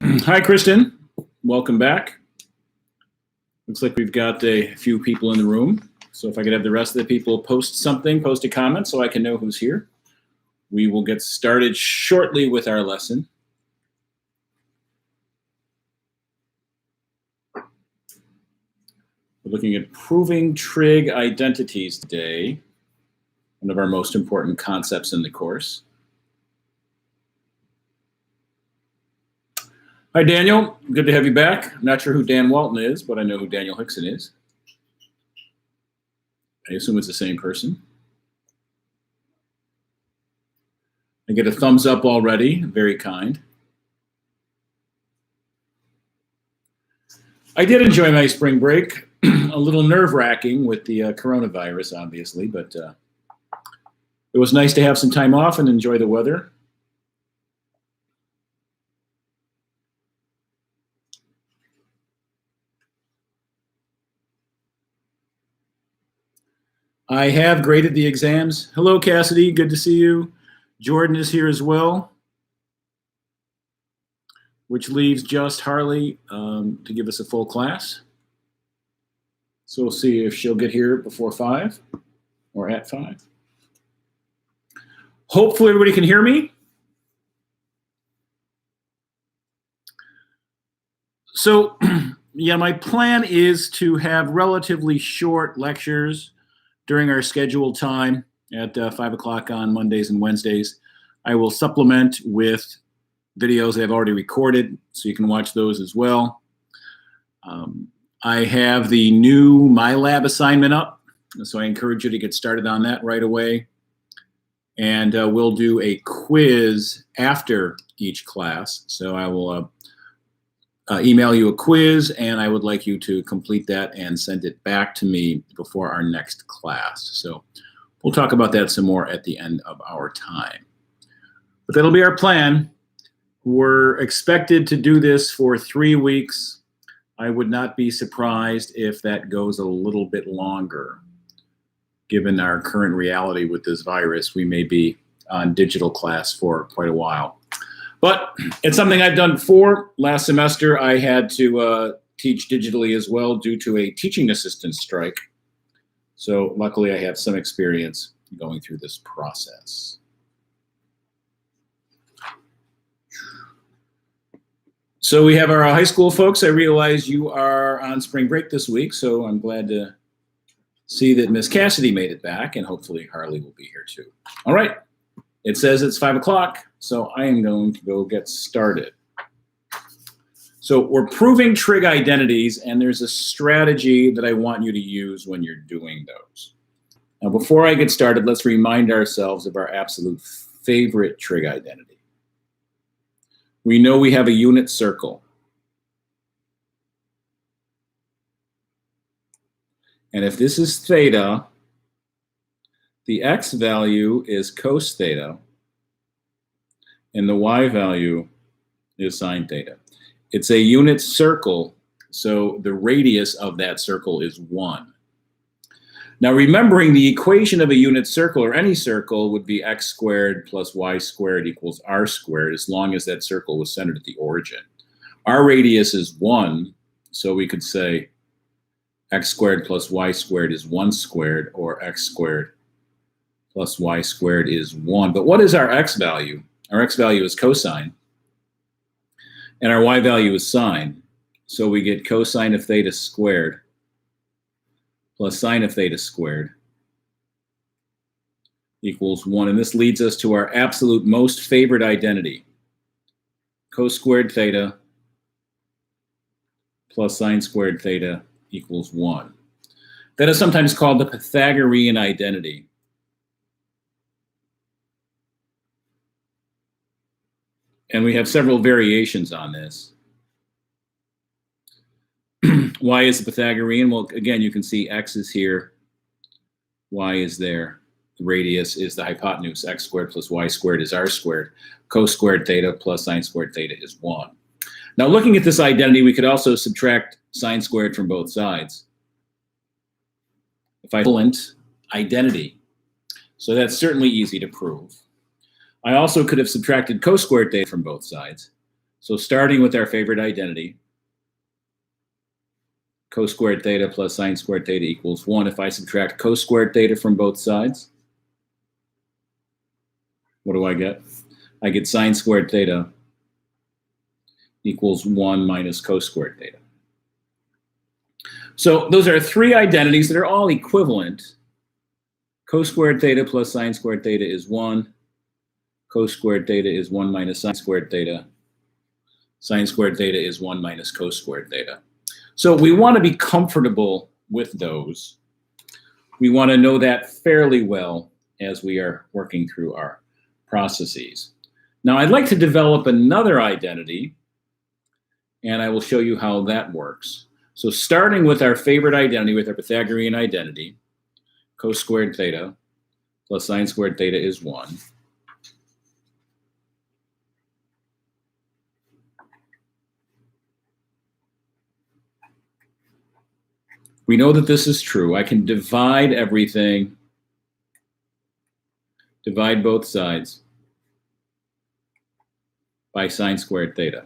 Hi, Kristen. Welcome back. Looks like we've got a few people in the room. So if I could have the rest of the people post a comment so I can know who's here. We will get started shortly with our lesson. We're looking at proving trig identities today, one of our most important concepts in the course. Hi, Daniel. Good to have you back. I'm not sure who Dan Walton is, but I know who Daniel Hickson is. I assume it's the same person. I get a thumbs up already. Very kind. I did enjoy my spring break. A little nerve-wracking with the coronavirus, obviously, but it was nice to have some time off and enjoy the weather. I have graded the exams. Hello, Cassidy. Good to see you. Jordan is here as well, which leaves just Harley to give us a full class. So we'll see if she'll get here before 5 or at 5. Hopefully everybody can hear me. So yeah, my plan is to have relatively short lectures during our scheduled time at 5 o'clock on Mondays and Wednesdays. I will supplement with videos I've already recorded, so you can watch those as well. I have the new MyLab assignment up, so I encourage you to get started on that right away. And we'll do a quiz after each class. So I will email you a quiz, and I would like you to complete that and send it back to me before our next class. So we'll talk about that some more at the end of our time. But that'll be our plan. We're expected to do this for 3 weeks. I would not be surprised if that goes a little bit longer. Given our current reality with this virus, we may be on digital class for quite a while. But it's something I've done before. Last semester, I had to teach digitally as well due to a teaching assistant strike. So luckily, I have some experience going through this process. So we have our high school folks. I realize you are on spring break this week, so I'm glad to see that Miss Cassidy made it back, and hopefully Harley will be here too. All right. It says it's 5 o'clock, so I am going to go get started. So we're proving trig identities, and there's a strategy that I want you to use when you're doing those. Now, before I get started, let's remind ourselves of our absolute favorite trig identity. We know we have a unit circle. And if this is theta, the x value is cos theta, and the y value is sine theta. It's a unit circle, so the radius of that circle is 1. Now, remembering the equation of a unit circle or any circle would be x squared plus y squared equals r squared, as long as that circle was centered at the origin. Our radius is 1, so we could say x squared plus y squared is 1 squared, or x squared plus y squared is 1. But what is our x value? Our x value is cosine, and our y value is sine. So we get cosine of theta squared plus sine of theta squared equals 1. And this leads us to our absolute most favorite identity. Cos squared theta plus sine squared theta equals 1. That is sometimes called the Pythagorean identity. And we have several variations on this. Why is the Pythagorean? Well, again, you can see x is here, y is there. The radius is the hypotenuse. X squared plus y squared is r squared. Cos squared theta plus sine squared theta is 1. Now, looking at this identity, we could also subtract sine squared from both sides. If I equivalent identity. So that's certainly easy to prove. I also could have subtracted cos squared theta from both sides. So starting with our favorite identity, cos squared theta plus sine squared theta equals 1. If I subtract cos squared theta from both sides, what do I get? I get sine squared theta equals 1 minus cos squared theta. So those are three identities that are all equivalent. Cos squared theta plus sine squared theta is 1. Cos squared theta is 1 minus sine squared theta. Sine squared theta is 1 minus cos squared theta. So we want to be comfortable with those. We want to know that fairly well as we are working through our processes. Now I'd like to develop another identity, and I will show you how that works. So starting with our favorite identity, with our Pythagorean identity, cos squared theta plus sine squared theta is 1. We know that this is true. I can divide everything, divide both sides by sine squared theta.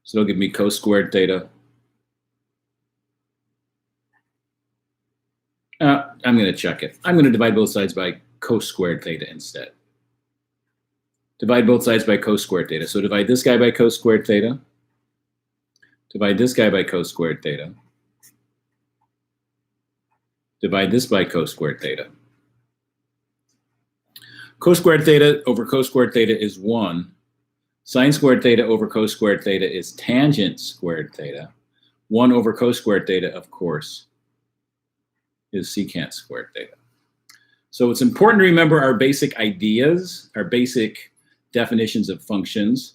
So it'll give me cos squared theta. I'm going to check it. I'm going to divide both sides by cos squared theta instead. Divide both sides by cos squared theta. So divide this guy by cos squared theta. Divide this guy by cos squared theta. Divide this by cos squared theta. Cos squared theta over cos squared theta is 1. Sine squared theta over cos squared theta is tangent squared theta. 1 over cos squared theta, of course, is secant squared theta. So it's important to remember our basic ideas, our basic definitions of functions.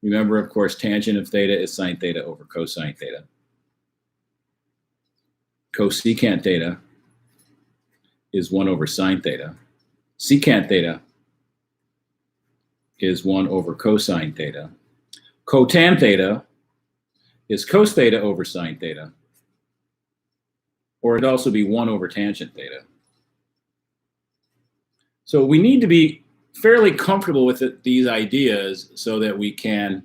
Remember, of course, tangent of theta is sine theta over cosine theta. Cosecant theta is 1 over sine theta. Secant theta is 1 over cosine theta. Cotan theta is cos theta over sine theta. Or it'd also be 1 over tangent theta. So we need to be fairly comfortable with these ideas so that we can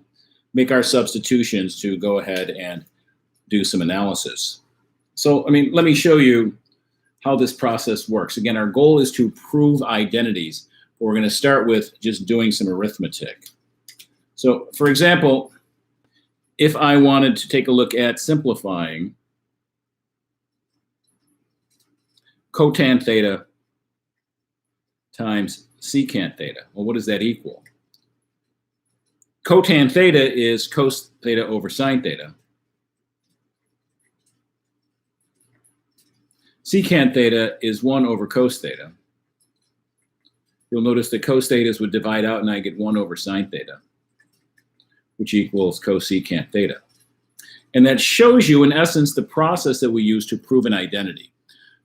make our substitutions to go ahead and do some analysis. So, let me show you how this process works. Again, our goal is to prove identities. We're going to start with just doing some arithmetic. So, for example, if I wanted to take a look at simplifying cotan theta times secant theta. Well, what does that equal? Cotan theta is cos theta over sine theta. Secant theta is 1 over cos theta. You'll notice that cos thetas would divide out and I get 1 over sine theta, which equals cosecant theta. And that shows you, in essence, the process that we use to prove an identity.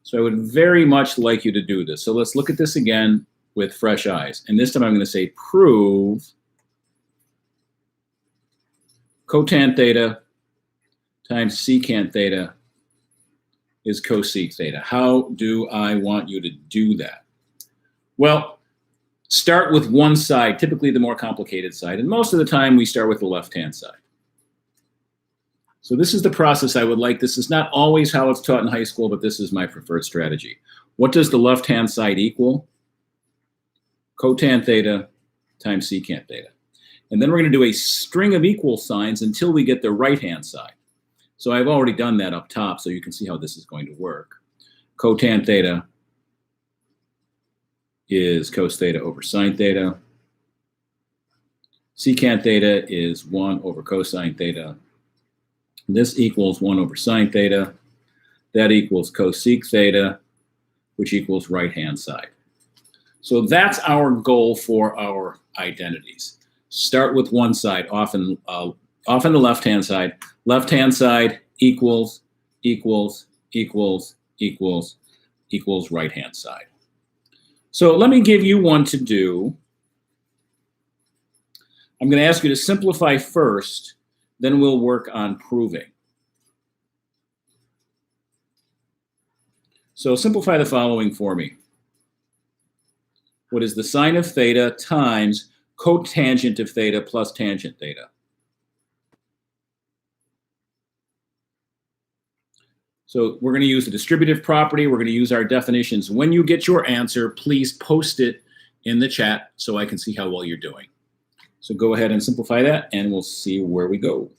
So I would very much like you to do this. So let's look at this again with fresh eyes. And this time I'm going to say prove cotan theta times secant theta is cosec theta. How do I want you to do that? Well, start with one side, typically the more complicated side. And most of the time we start with the left-hand side. So this is the process I would like. This is not always how it's taught in high school, but this is my preferred strategy. What does the left-hand side equal? Cotan theta times secant theta. And then we're going to do a string of equal signs until we get the right-hand side. So I've already done that up top, so you can see how this is going to work. Cotan theta is cos theta over sine theta. Secant theta is 1 over cosine theta. This equals 1 over sine theta. That equals cosec theta, which equals right-hand side. So that's our goal for our identities. Start with one side, often the left-hand side. Left-hand side equals right-hand side. So let me give you one to do. I'm going to ask you to simplify first, then we'll work on proving. So simplify the following for me. What is the sine of theta times cotangent of theta plus tangent theta. So we're going to use the distributive property. We're going to use our definitions. When you get your answer, please post it in the chat so I can see how well you're doing. So go ahead and simplify that, and we'll see where we go.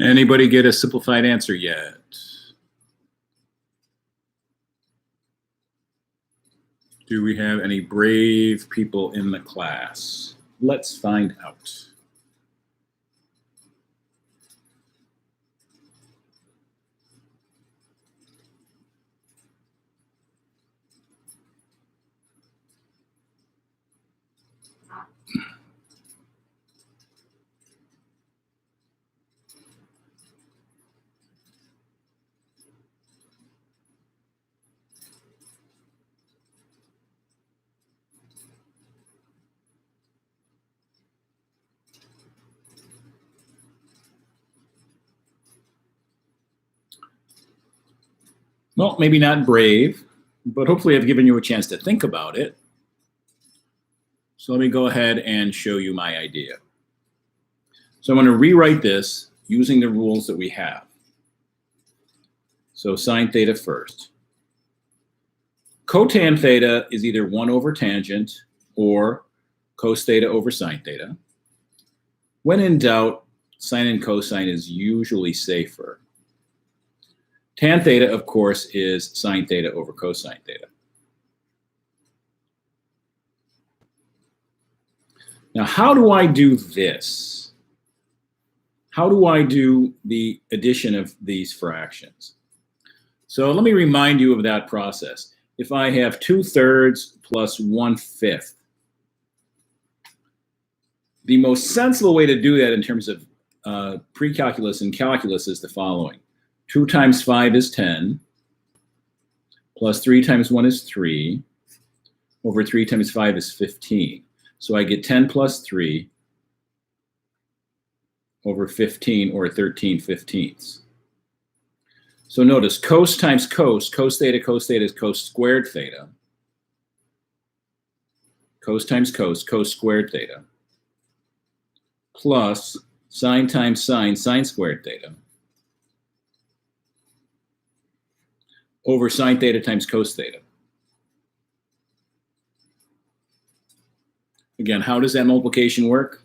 Anybody get a simplified answer yet? Do we have any brave people in the class? Let's find out. Well, maybe not brave, but hopefully I've given you a chance to think about it. So let me go ahead and show you my idea. So I'm going to rewrite this using the rules that we have. So sine theta first. Cotan theta is either 1 over tangent or cos theta over sine theta. When in doubt, sine and cosine is usually safer. Tan theta, of course, is sine theta over cosine theta. Now, how do I do this? How do I do the addition of these fractions? So let me remind you of that process. If I have 2/3 plus 1/5, the most sensible way to do that in terms of pre-calculus and calculus is the following. 2 times 5 is 10, plus 3 times 1 is 3, over 3 times 5 is 15. So I get 10 plus 3 over 15, or 13/15. So notice cos times cos theta is cos squared theta. Cos times cos squared theta. Plus sine times sine squared theta. Over sine theta times cos theta. Again, how does that multiplication work?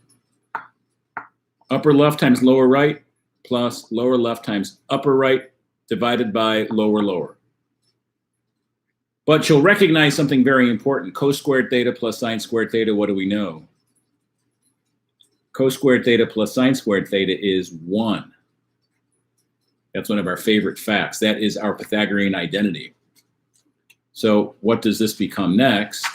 Upper left times lower right plus lower left times upper right divided by lower. But you'll recognize something very important. Cos squared theta plus sine squared theta, what do we know? Cos squared theta plus sine squared theta is 1. That's one of our favorite facts. That is our Pythagorean identity. So what does this become next?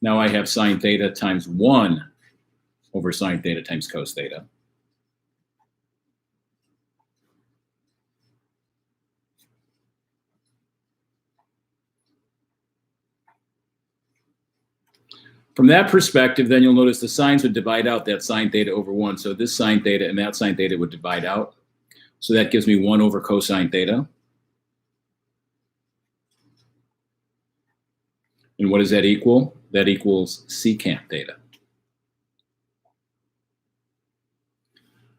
Now I have sine theta times 1 over sine theta times cos theta. From that perspective, then you'll notice the signs would divide out that sine theta over 1. So this sine theta and that sine theta would divide out. So that gives me 1 over cosine theta. And what does that equal? That equals secant theta.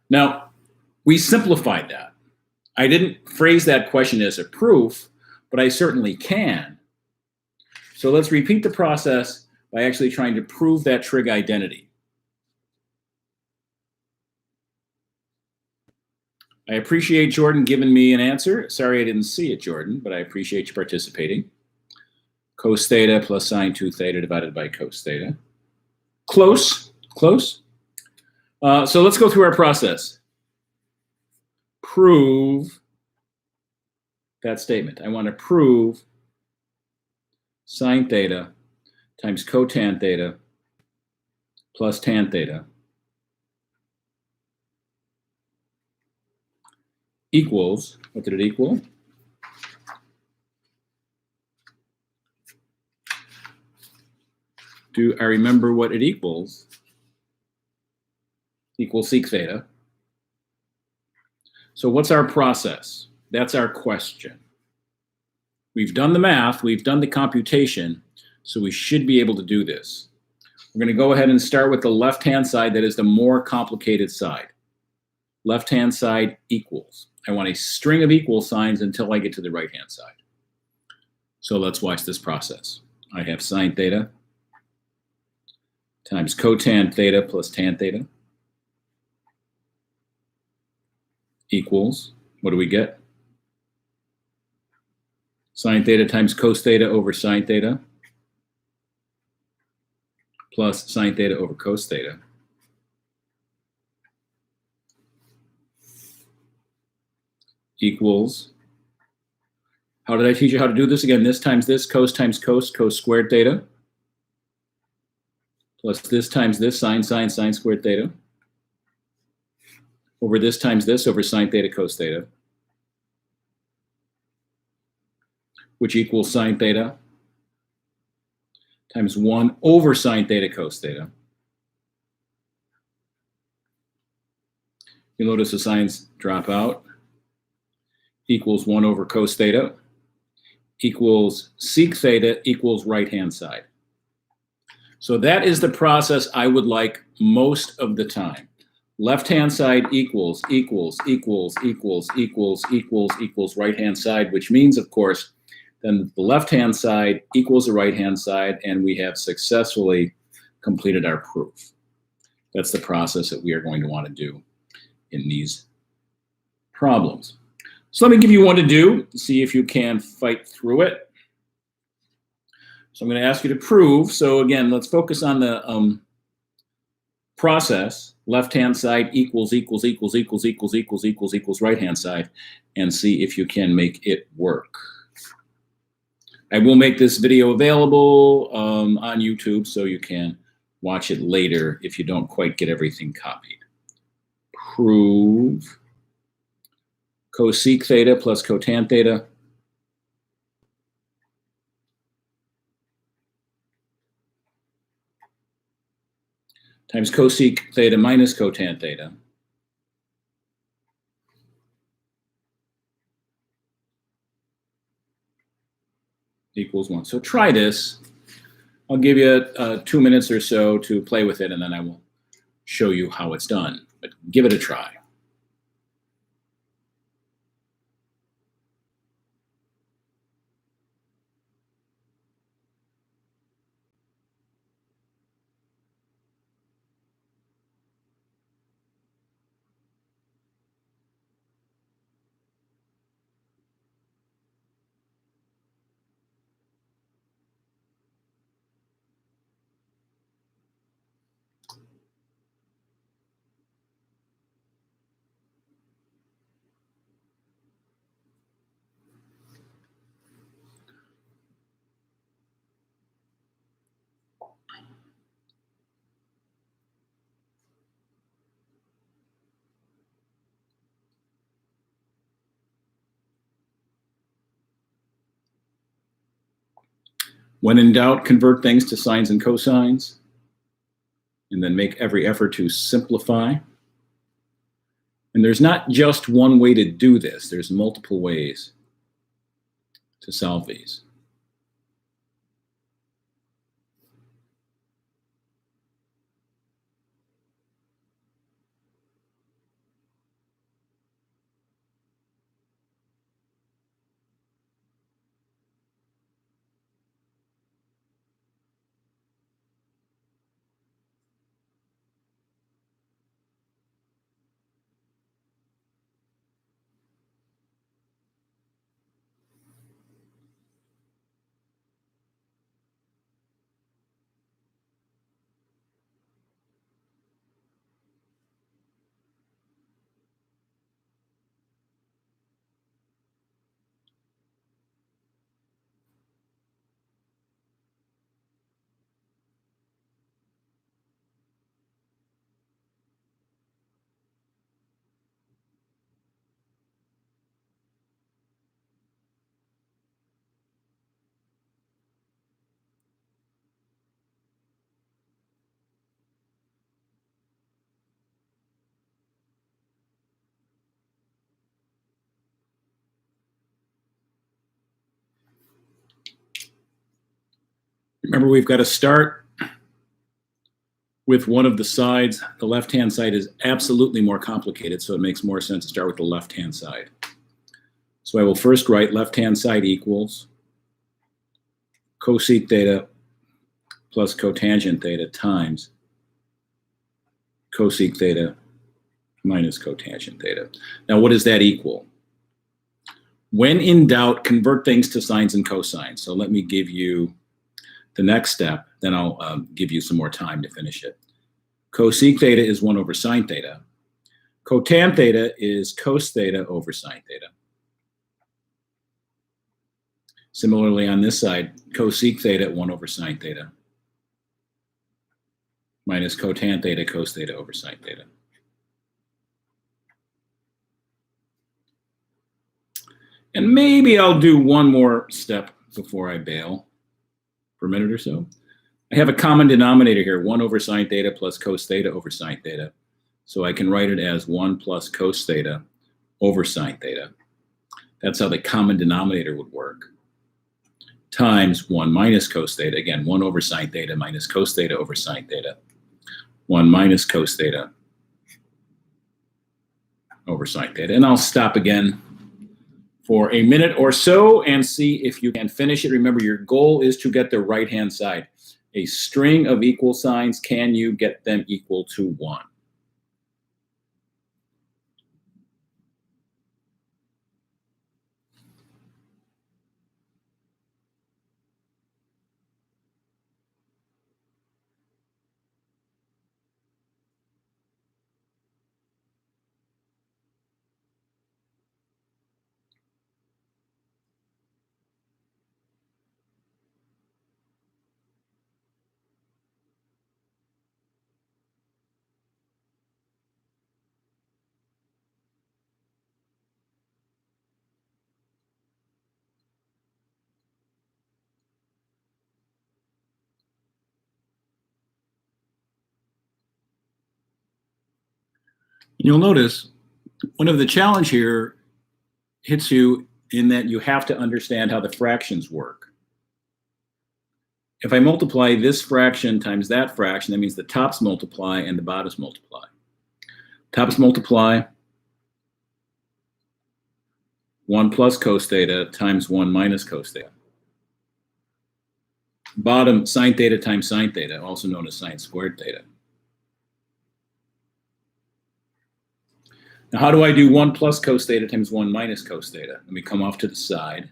Now, we simplified that. I didn't phrase that question as a proof, but I certainly can. So let's repeat the process by actually trying to prove that trig identity. I appreciate Jordan giving me an answer. Sorry I didn't see it, Jordan, but I appreciate you participating. Cos theta plus sine 2 theta divided by cos theta. Close, close. So let's go through our process. Prove that statement. I want to prove sine theta times cotan theta plus tan theta equals, what did it equal? Do I remember what it equals? Equals sec theta. So what's our process? That's our question. We've done the math, we've done the computation, so we should be able to do this. We're going to go ahead and start with the left-hand side, that is the more complicated side. Left-hand side equals. I want a string of equal signs until I get to the right-hand side. So let's watch this process. I have sine theta times cotan theta plus tan theta equals, what do we get? Sine theta times cos theta over sine theta plus sine theta over cos theta equals, how did I teach you how to do this again? This times cos, cos squared theta, plus this times this, sine squared theta, over this times this over sine theta cos theta, which equals sine theta times 1 over sine theta cos theta. You'll notice the signs drop out. Equals 1 over cos theta equals sec theta equals right-hand side. So that is the process I would like most of the time. Left-hand side equals right-hand side, which means, of course, then the left-hand side equals the right-hand side, and we have successfully completed our proof. That's the process that we are going to want to do in these problems. So let me give you one to do, see if you can fight through it. So I'm going to ask you to prove. So again, let's focus on the process. Left-hand side equals right-hand side, and see if you can make it work. I will make this video available on YouTube so you can watch it later if you don't quite get everything copied. Prove cosec theta plus cotan theta times cosec theta minus cotan theta equals 1. So try this. I'll give you 2 minutes or so to play with it, and then I will show you how it's done. But give it a try. When in doubt, convert things to sines and cosines, and then make every effort to simplify. And there's not just one way to do this. There's multiple ways to solve these. Remember, we've got to start with one of the sides. The left-hand side is absolutely more complicated, so it makes more sense to start with the left-hand side. So I will first write left-hand side equals cosec theta plus cotangent theta times cosec theta minus cotangent theta. Now, what does that equal? When in doubt, convert things to sines and cosines. So let me give you the next step, then I'll give you some more time to finish it. Cosec theta is 1 over sine theta. Cotan theta is cos theta over sine theta. Similarly, on this side, cosec theta 1 over sine theta minus cotan theta cos theta over sine theta. And maybe I'll do one more step before I bail for a minute or so. I have a common denominator here, 1 over sine theta plus cos theta over sine theta. So I can write it as 1 plus cos theta over sine theta. That's how the common denominator would work. Times 1 minus cos theta. Again, 1 over sine theta minus cos theta over sine theta. 1 minus cos theta over sine theta. And I'll stop again for a minute or so and see if you can finish it. Remember, your goal is to get the right-hand side. A string of equal signs, can you get them equal to 1? You'll notice one of the challenge here hits you in that you have to understand how the fractions work. If I multiply this fraction times that fraction, that means the tops multiply and the bottoms multiply. Tops multiply 1 plus cos theta times 1 minus cos theta. Bottom, sine theta times sine theta, also known as sine squared theta. Now, how do I do 1 plus cos theta times 1 minus cos theta? Let me come off to the side.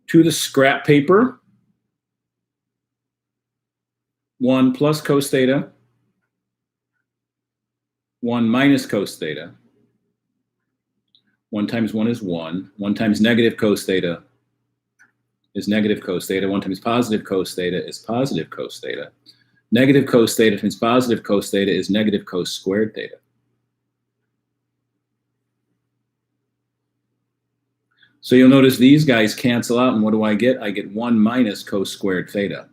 To the scrap paper, 1 plus cos theta, 1 minus cos theta. 1 times 1 is 1. 1 times negative cos theta is negative cos theta. 1 times positive cos theta is positive cos theta. Negative cos theta times positive cos theta is negative cos squared theta. So you'll notice these guys cancel out, and what do I get? I get 1 minus cos squared theta.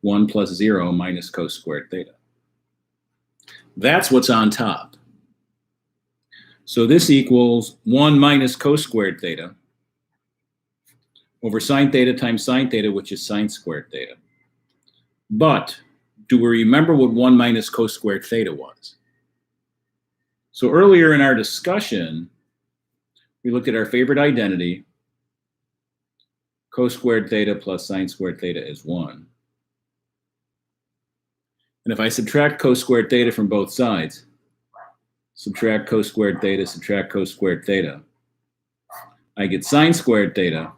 1 plus 0 minus cos squared theta. That's what's on top. So this equals 1 minus cos squared theta over sine theta times sine theta, which is sine squared theta. But do we remember what 1 minus cos squared theta was? So earlier in our discussion, we looked at our favorite identity. Cos squared theta plus sine squared theta is 1. And if I subtract cos squared theta from both sides, subtract cos squared theta, subtract cos squared theta, I get sine squared theta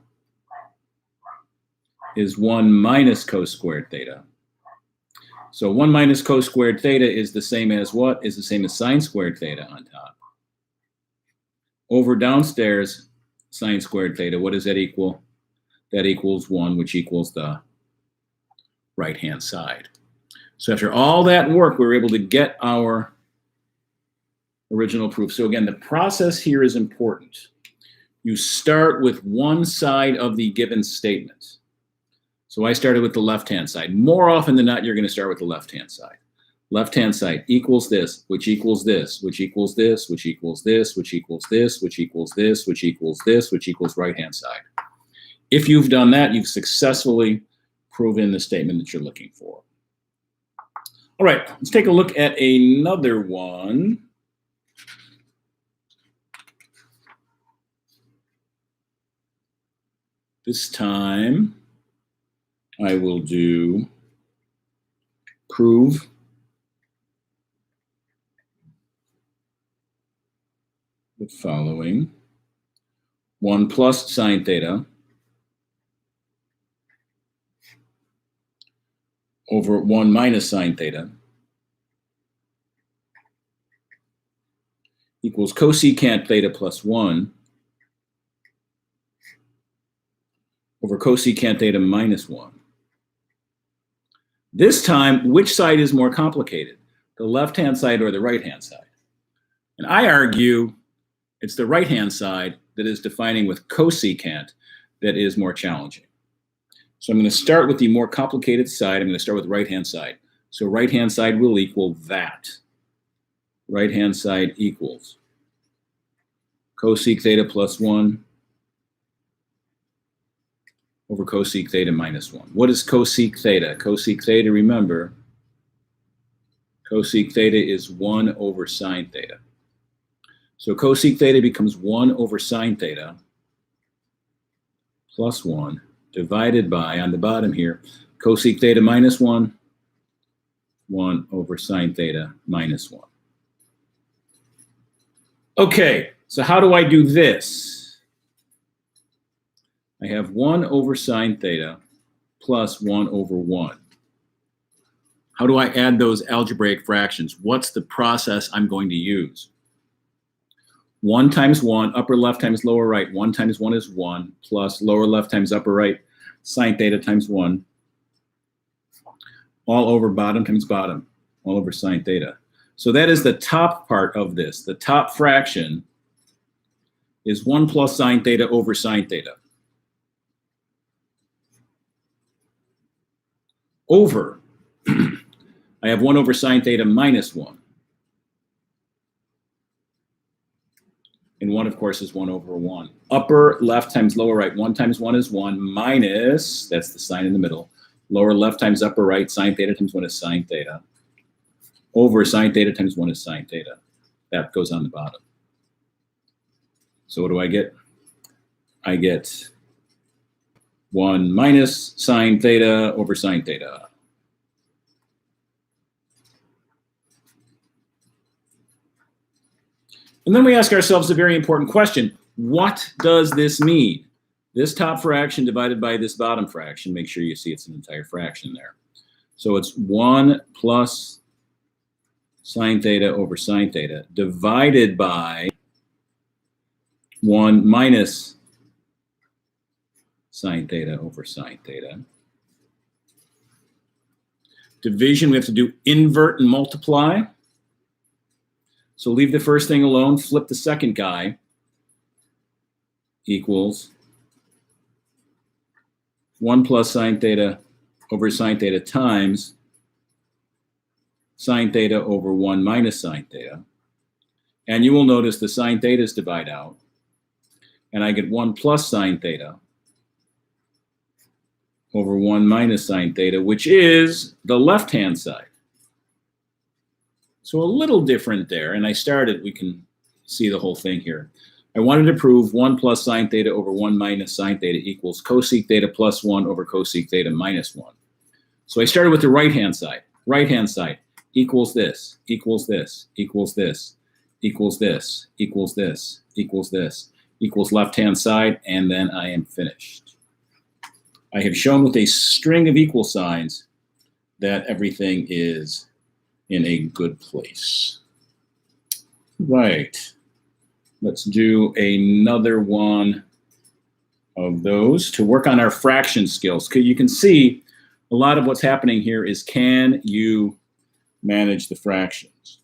is 1 minus cos squared theta. So 1 minus cos squared theta is the same as what? Is the same as sine squared theta on top. Over downstairs, sine squared theta, what does that equal? That equals 1, which equals the right-hand side. So after all that work, we were able to get our original proof. So again, the process here is important. You start with one side of the given statement. So I started with the left-hand side. More often than not, you're going to start with the left-hand side. Left-hand side equals this, which equals this, which equals this, which equals this, which equals this, which equals this, which equals this, which equals right-hand side. If you've done that, you've successfully proven the statement that you're looking for. All right, let's take a look at another one. This time, I will do prove the following. 1 plus sine theta over 1 minus sine theta equals cosecant theta plus 1 over cosecant theta minus 1. This time, which side is more complicated, the left-hand side or the right-hand side? And I argue it's the right-hand side that is defining with cosecant that is more challenging. So I'm going to start with the more complicated side. I'm going to start with the right-hand side. So right-hand side will equal that. Right-hand side equals cosec theta plus 1 over cosec theta minus 1. What is cosec theta? Cosec theta, remember, cosec theta is 1 over sine theta. So cosec theta becomes 1 over sine theta plus 1 divided by, on the bottom here, cosec theta minus 1, 1 over sine theta minus 1. Okay, so how do I do this? I have 1 over sine theta plus 1 over 1. How do I add those algebraic fractions? What's the process I'm going to use? 1 times 1, upper left times lower right. 1 times 1 is 1, plus lower left times upper right, sine theta times 1, all over bottom times bottom, all over sine theta. So that is the top part of this. The top fraction is 1 plus sine theta over sine theta. Over, I have 1 over sine theta minus 1. And 1, of course, is 1 over 1. Upper left times lower right. 1 times 1 is 1 minus, that's the sign in the middle, lower left times upper right. Sine theta times 1 is sine theta. Over sine theta times 1 is sine theta. That goes on the bottom. So what do I get? I get 1 minus sine theta over sine theta. And then we ask ourselves a very important question. What does this mean? This top fraction divided by this bottom fraction, make sure you see it's an entire fraction there. So it's 1 plus sine theta over sine theta divided by 1 minus sine theta over sine theta. Division, we have to do invert and multiply. So leave the first thing alone, flip the second guy, equals 1 plus sine theta over sine theta times sine theta over 1 minus sine theta. And you will notice the sine thetas divide out. And I get 1 plus sine theta over 1 minus sine theta, which is the left-hand side. So a little different there. And we can see the whole thing here. I wanted to prove 1 plus sine theta over 1 minus sine theta equals cosec theta plus 1 over cosec theta minus 1. So I started with the right-hand side. Right-hand side equals this, equals this, equals this, equals this, equals this, equals this, equals left-hand side, and then I am finished. I have shown with a string of equal signs that everything is in a good place. Right. Let's do another one of those to work on our fraction skills. You can see a lot of what's happening here is, can you manage the fractions?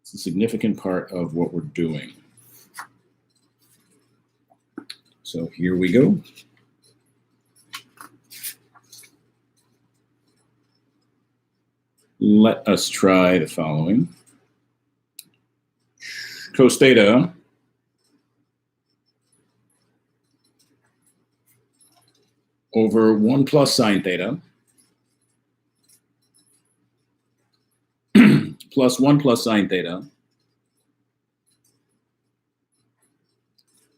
It's a significant part of what we're doing. So here we go. Let us try the following. Cos theta over 1 plus sine theta plus 1 plus sine theta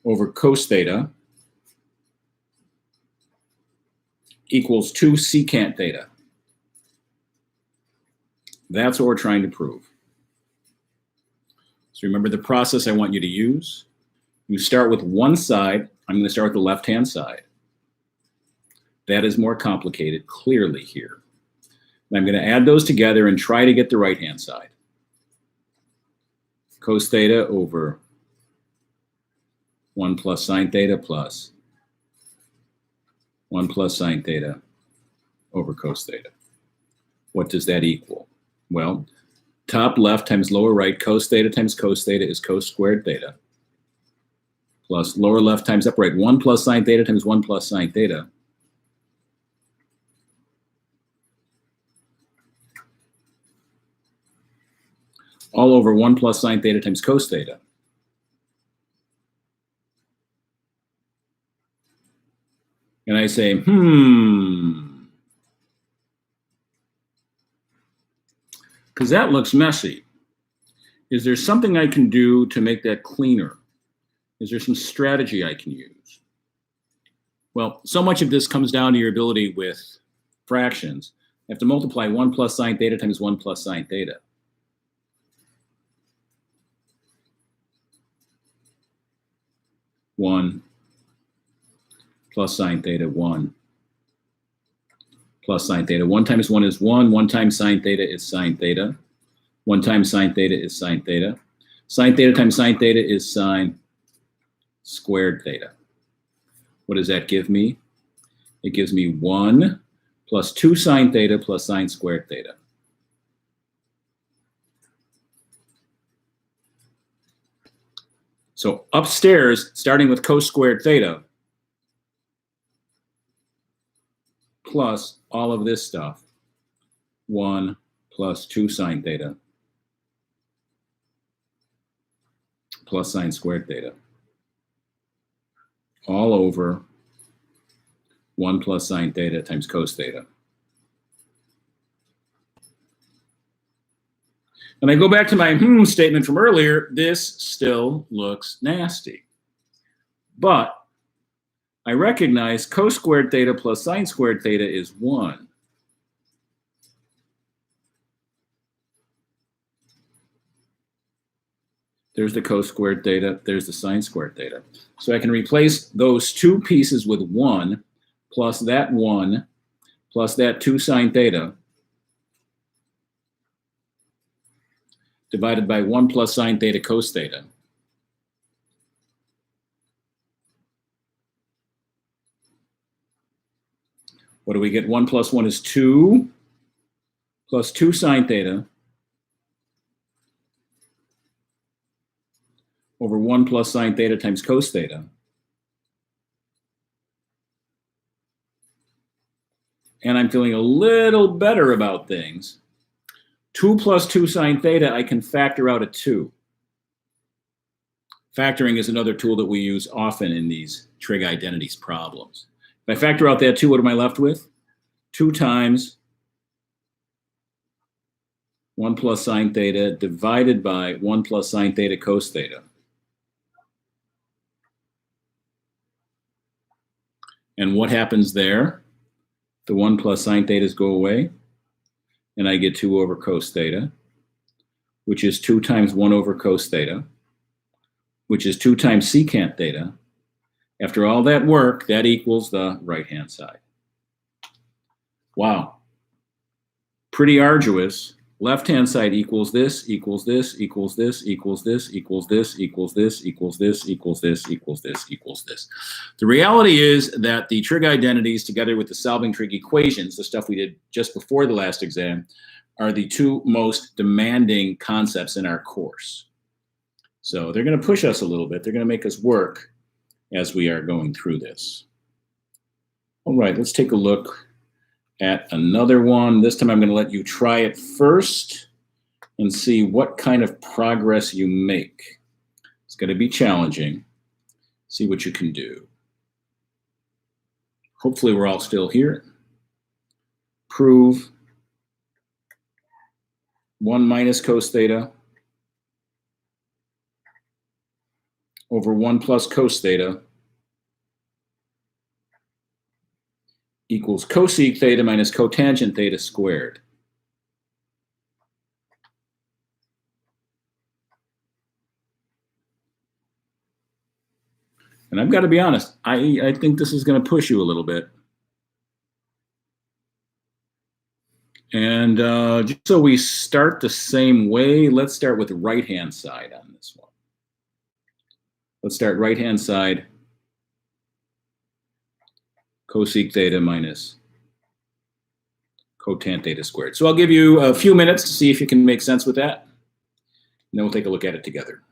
over cos theta equals 2 secant theta. That's what we're trying to prove. So remember the process I want you to use. You start with one side. I'm going to start with the left-hand side. That is more complicated, clearly here. And I'm going to add those together and try to get the right-hand side. Cos theta over 1 plus sine theta plus 1 plus sine theta over cos theta. What does that equal? Well, top left times lower right, cos theta times cos theta is cos squared theta, plus lower left times upper right, 1 plus sine theta times 1 plus sine theta, all over 1 plus sine theta times cos theta. And I say, because that looks messy. Is there something I can do to make that cleaner? Is there some strategy I can use? Well, so much of this comes down to your ability with fractions. You have to multiply 1 plus sine theta times 1 plus sine theta. One plus sine theta, 1 plus sine theta. 1 times 1 is 1. 1 times sine theta is sine theta. 1 times sine theta is sine theta. Sine theta times sine theta is sine squared theta. What does that give me? It gives me 1 plus 2 sine theta plus sine squared theta. So upstairs, starting with cos squared theta, plus all of this stuff, 1 plus 2 sine theta plus sine squared theta, all over 1 plus sine theta times cos theta. And I go back to my statement from earlier, this still looks nasty. But I recognize cos squared theta plus sine squared theta is 1. There's the cos squared theta, there's the sine squared theta. So I can replace those two pieces with 1 plus that 1 plus that 2 sine theta divided by 1 plus sine theta cos theta. What do we get? 1 plus 1 is 2 plus 2 sine theta over 1 plus sine theta times cos theta. And I'm feeling a little better about things. 2 plus 2 sine theta, I can factor out a 2. Factoring is another tool that we use often in these trig identities problems. If I factor out that 2, what am I left with? 2 times 1 plus sine theta divided by 1 plus sine theta cos theta. And what happens there? The 1 plus sine thetas go away, and I get 2 over cos theta, which is 2 times 1 over cos theta, which is 2 times secant theta. After all that work, that equals the right-hand side. Wow. Pretty arduous. Left-hand side equals this, equals this, equals this, equals this, equals this, equals this, equals this, equals this, equals this, equals this. The reality is that the trig identities, together with the solving trig equations, the stuff we did just before the last exam, are the 2 most demanding concepts in our course. So they're going to push us a little bit. They're going to make us work as we are going through this. All right, let's take a look at another one. This time I'm going to let you try it first and see what kind of progress you make. It's going to be challenging. See what you can do. Hopefully we're all still here. Prove 1 minus cos theta over 1 plus cos theta equals cosec theta minus cotangent theta squared. And I've got to be honest, I think this is going to push you a little bit. And just so we start the same way, let's start with the right-hand side on this one. Let's start right-hand side, cosec theta minus cotant theta squared. So I'll give you a few minutes to see if you can make sense with that. And then we'll take a look at it together.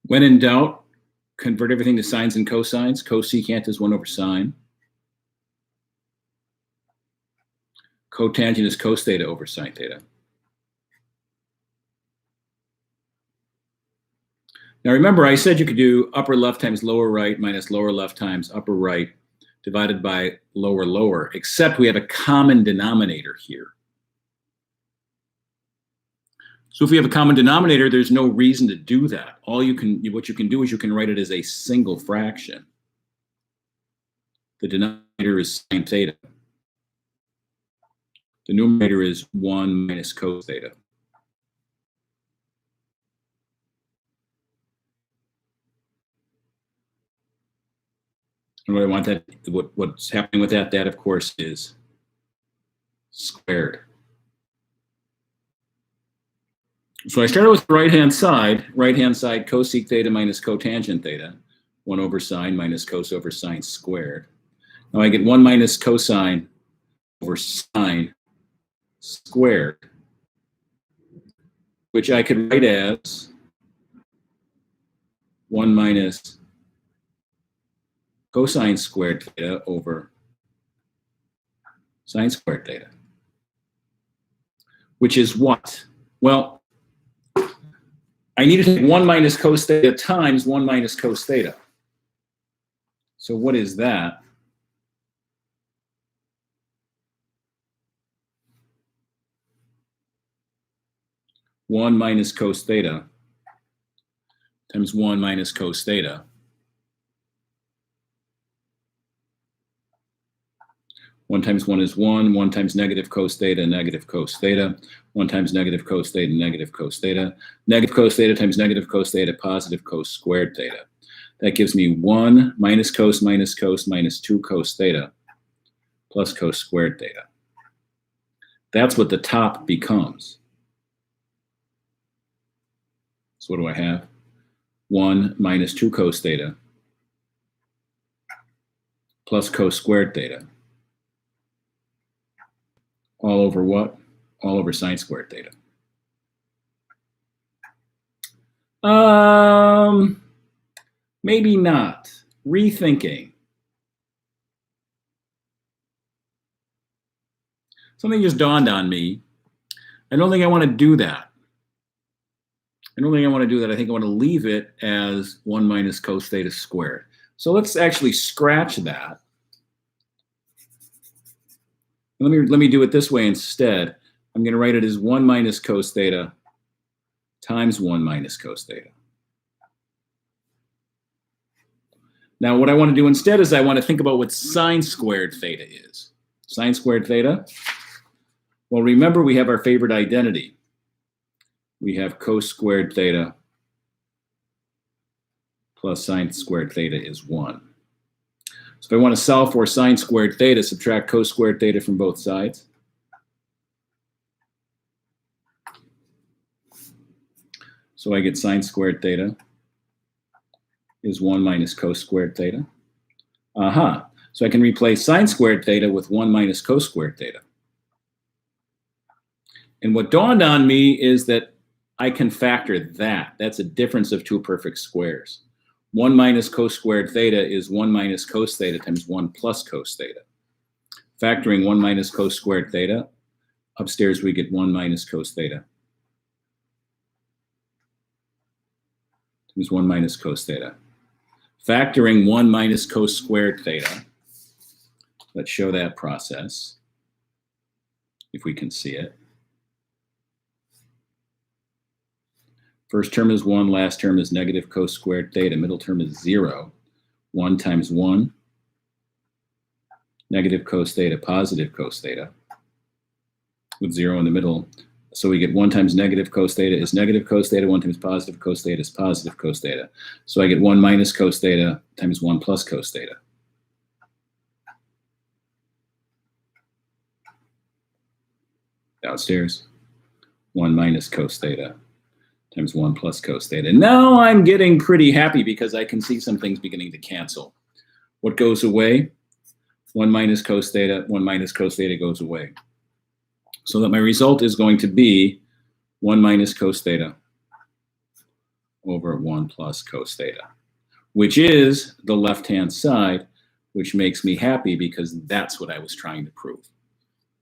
When in doubt, convert everything to sines and cosines. Cosecant is 1 over sine. Cotangent is cos theta over sine theta. Now remember, I said you could do upper left times lower right minus lower left times upper right divided by lower lower, except we have a common denominator here. So if we have a common denominator, there's no reason to do that. What you can do is you can write it as a single fraction. The denominator is sine theta. The numerator is 1 minus cos theta. And what I want that, what's happening with that, of course is squared. So I started with the right-hand side cosec theta minus cotangent theta, 1 over sine minus cos over sine squared. Now I get 1 minus cosine over sine squared, which I could write as 1 minus cosine squared theta over sine squared theta, which is what? Well, I need to take 1 minus cos theta times 1 minus cos theta. So what is that? One minus cos theta times 1 minus cos theta. 1 times 1 is 1. 1 times negative cos theta, negative cos theta. 1 times negative cos theta, negative cos theta. Negative cos theta times negative cos theta, positive cos squared theta. That gives me 1 minus cos minus 2 cos theta plus cos squared theta. That's what the top becomes. So what do I have? 1 minus 2 cos theta plus cos squared theta. All over what? All over sine squared theta. Maybe not. Rethinking. Something just dawned on me. I don't think I want to do that. I think I want to leave it as 1 minus cos theta squared. So let's actually scratch that. Let me do it this way instead. I'm going to write it as 1 minus cos theta times 1 minus cos theta. Now what I want to do instead is I want to think about what sine squared theta is. Sine squared theta? Well, remember we have our favorite identity. We have cos squared theta plus sine squared theta is 1. So if I want to solve for sine squared theta, subtract cos squared theta from both sides. So I get sine squared theta is 1 minus cos squared theta. So I can replace sine squared theta with 1 minus cos squared theta. And what dawned on me is that I can factor that. That's a difference of two perfect squares. 1 minus cos squared theta is 1 minus cos theta times 1 plus cos theta. Factoring 1 minus cos squared theta, upstairs we get 1 minus cos theta times 1 minus cos theta. Factoring 1 minus cos squared theta, let's show that process, if we can see it. First term is 1, last term is negative cos squared theta, middle term is 0. 1 times 1, negative cos theta, positive cos theta, with 0 in the middle. So we get 1 times negative cos theta is negative cos theta, 1 times positive cos theta is positive cos theta. So I get 1 minus cos theta times 1 plus cos theta. Downstairs, 1 minus cos theta times 1 plus cos theta. Now I'm getting pretty happy because I can see some things beginning to cancel. What goes away? 1 minus cos theta, 1 minus cos theta goes away. So that my result is going to be 1 minus cos theta over 1 plus cos theta, which is the left-hand side, which makes me happy because that's what I was trying to prove.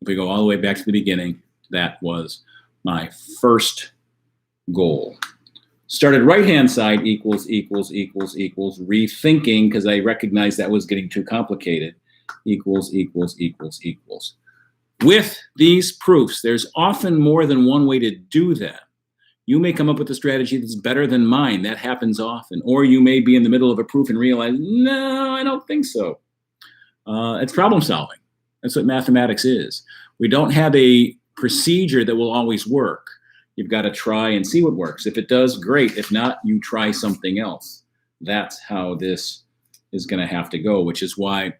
If we go all the way back to the beginning, that was my first goal. Started right-hand side equals, rethinking, because I recognized that was getting too complicated, equals. With these proofs, there's often more than one way to do that. You may come up with a strategy that's better than mine. That happens often. Or you may be in the middle of a proof and realize, no, I don't think so. It's problem solving. That's what mathematics is. We don't have a procedure that will always work. You've got to try and see what works. If it does, great. If not, you try something else. That's how this is going to have to go, which is why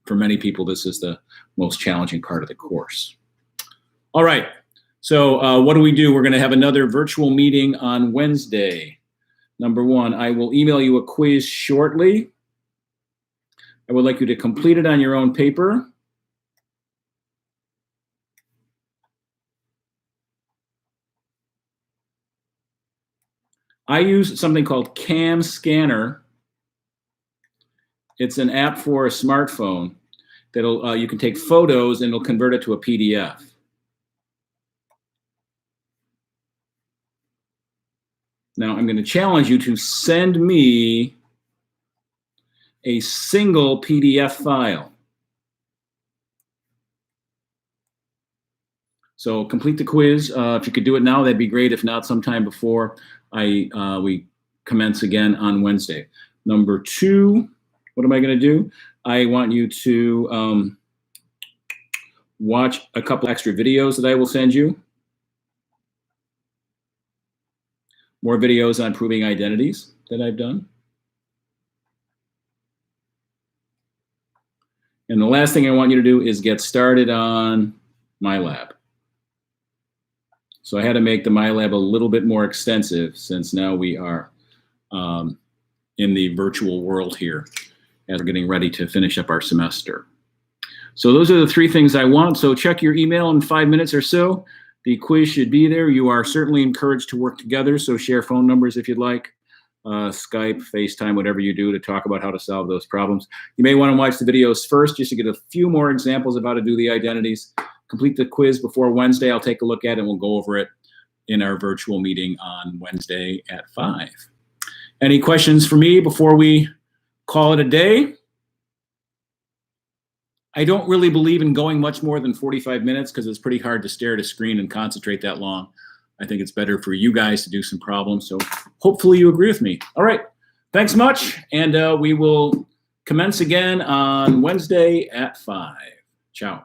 for many people, this is the most challenging part of the course. All right. So what do? We're going to have another virtual meeting on Wednesday. Number one, I will email you a quiz shortly. I would like you to complete it on your own paper. I use something called Cam Scanner. It's an app for a smartphone that'll you can take photos and it'll convert it to a PDF. Now I'm going to challenge you to send me a single PDF file. So complete the quiz. If you could do it now, that'd be great. If not, sometime before we commence again on Wednesday. Number two, what am I going to do? I want you to watch a couple extra videos that I will send you. More videos on proving identities that I've done. And the last thing I want you to do is get started on MyLab. So I had to make the MyLab a little bit more extensive since now we are in the virtual world here as we're getting ready to finish up our semester. So those are the three things I want. So check your email in 5 minutes or so. The quiz should be there. You are certainly encouraged to work together, so share phone numbers if you'd like. Skype, FaceTime, whatever you do to talk about how to solve those problems. You may want to watch the videos first just to get a few more examples of how to do the identities. Complete the quiz before Wednesday. I'll take a look at it and we'll go over it in our virtual meeting on Wednesday at 5. Any questions for me before we call it a day? I don't really believe in going much more than 45 minutes because it's pretty hard to stare at a screen and concentrate that long. I think it's better for you guys to do some problems. So hopefully you agree with me. All right. Thanks much. And we will commence again on Wednesday at 5. Ciao.